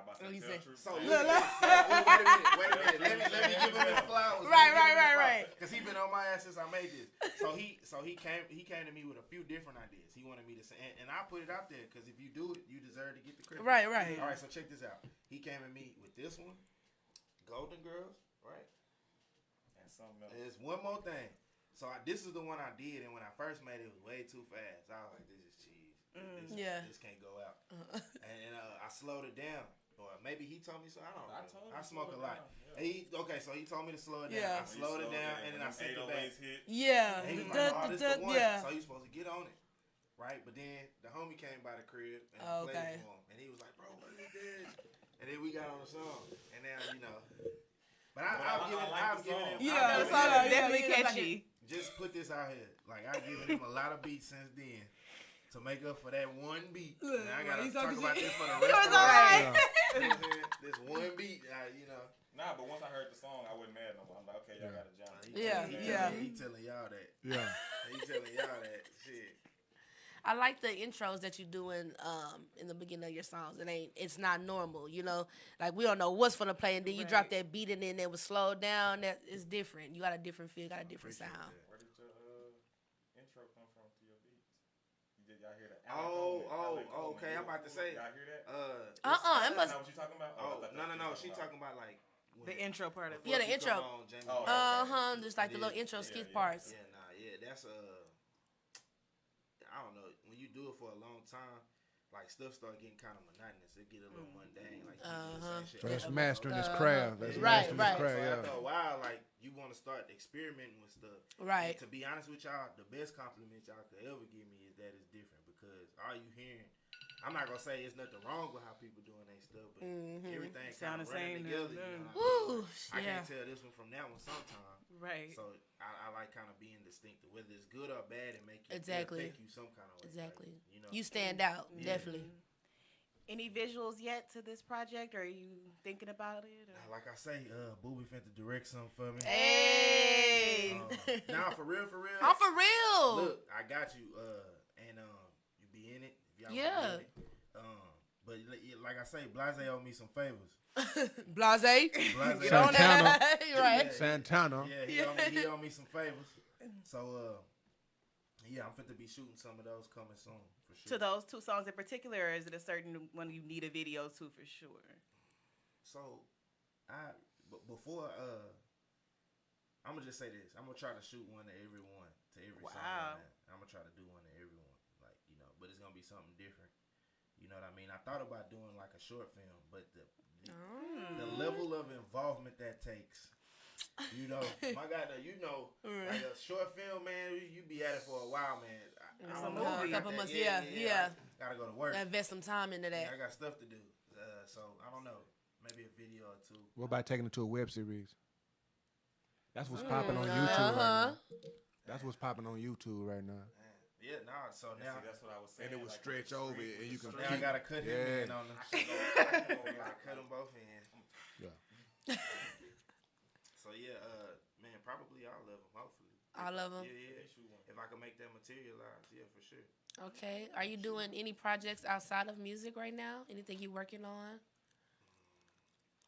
wait a minute. Let me give him his flowers. Right. Because he been on my ass since I made this. So he came to me with a few different ideas. He wanted me to say, and I put it out there because if you do it, you deserve to get the credit. Right. All right. So check this out. He came to me with this one, Golden Girls, right? And something else. There's one more thing. So this is the one I did, and when I first made it, it was way too fast. I was like, this is cheese. This can't go out. And I slowed it down. Or maybe he told me so. I don't know. I smoke a lot. Yeah. So he told me to slow it down. Yeah. I slowed it down, and then I sent it back. Yeah. And he was like, oh, this the one. So you supposed to get on it. Right? But then the homie came by the crib and played it for him. And he was like, bro, what is this? And then we got on the song. And now, But I've given him. Yeah, the song is definitely catchy. Just put this out here. Like, I've given him a lot of beats since then. To make up for that one beat. And I gotta talk about this for the rest of the night. This one beat, Nah, but once I heard the song, I wasn't mad no more. I'm like, okay, y'all got a job. He telling y'all that. Yeah. He telling y'all that shit. I like the intros that you doing in the beginning of your songs. It's not normal, Like we don't know what's gonna play, and then you drop that beat, and then it was slowed down. That is different. You got a different feel, got a different sound. That. Where did your intro come from to your beats? Did y'all hear that? Okay. I'm about to say. Y'all hear that? It must. That's not what you talking about? No. She talking about like the intro part of it. Yeah, the intro. Just like the little intro skit parts. That's I don't know. When you do it for a long time, like stuff start getting kind of monotonous. It get a little mundane. Like shit. So that's mastering his craft. That's right. mastering his craft. So after a while, like you want to start experimenting with stuff. Right. And to be honest with y'all, the best compliment y'all could ever give me is that it's different because all you hearing, I'm not gonna say it's nothing wrong with how people doing their stuff, but everything sound kind the of running same. together. You know Woo, I can't tell this one from that one sometimes. Right. So I like kind of being distinctive, whether it's good or bad, and make you affect you some kind of way. Exactly. Like, you stand out definitely. Any visuals yet to this project? Or are you thinking about it? Or? Like I say, Booby finna direct something for me. Hey. Nah, for real. I'm for real. Look, I got you. And you be in it. If y'all Yeah. be in it. But like I say, Blase owe me some favors. Blase. Blase. Santana. Right. Santana. Yeah, he owe me some favors. So, yeah, I'm fit to be shooting some of those coming soon, for sure. To those 2 songs in particular, or is it a certain one you need a video to for sure? So, before, I'm going to just say this. I'm going to try to shoot one to every song. I'm going to try to do one to every one. Like, you know, but it's going to be something different. You know what I mean? I thought about doing like a short film, but the level of involvement that takes, you know, my God, you know, like a short film, man, you be at it for a while, man. A couple months, yeah. Gotta go to work. Invest some time into that. Yeah, I got stuff to do. So I don't know, maybe a video or two. What about taking it to a web series? That's what's popping on YouTube right now. That's what's popping on YouTube right now. Yeah, so now that's what I was saying. And it would stretch over and you can now I gotta cut him in on them. Gotta cut them both in. Yeah. So yeah, man, probably all of them. Hopefully, all of them. Yeah. If I can make that materialize, yeah, for sure. Okay. Are you doing any projects outside of music right now? Anything you working on?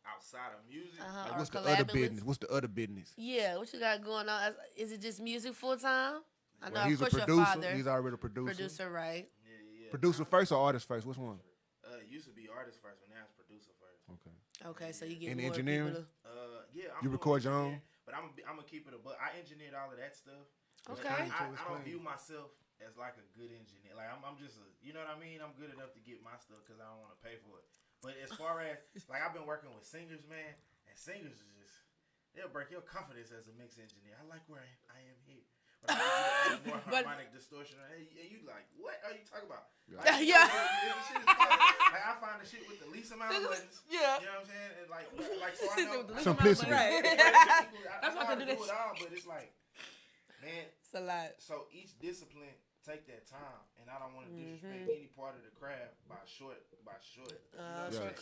Outside of music, like what's the other business? What's the other business? Yeah, what you got going on? Is it just music full time? I know, he's of course, a producer. Your father. He's already a producer. Producer, right? Yeah. Producer first or artist first? Which one? It used to be artist first, but now it's producer first. Okay, so you get in more engineering. People to... Yeah. You record your own. But I'm gonna keep it a buck. I engineered all of that stuff. Okay. I don't view myself as like a good engineer. Like I'm just you know what I mean? I'm good enough to get my stuff because I don't want to pay for it. But as far as like I've been working with singers, man, and singers is just they'll break your confidence as a mix engineer. I like where I am here. But I want more harmonic distortion. And you like, what are you talking about? Like, yeah. Like I find the shit with the least amount of buttons. Yeah. You know what I'm saying? And like so I know simplicity. Right. I know how to do it all, but it's like, man, it's a lot. So each discipline take that time, and I don't want to disrespect any part of the craft by short. You know,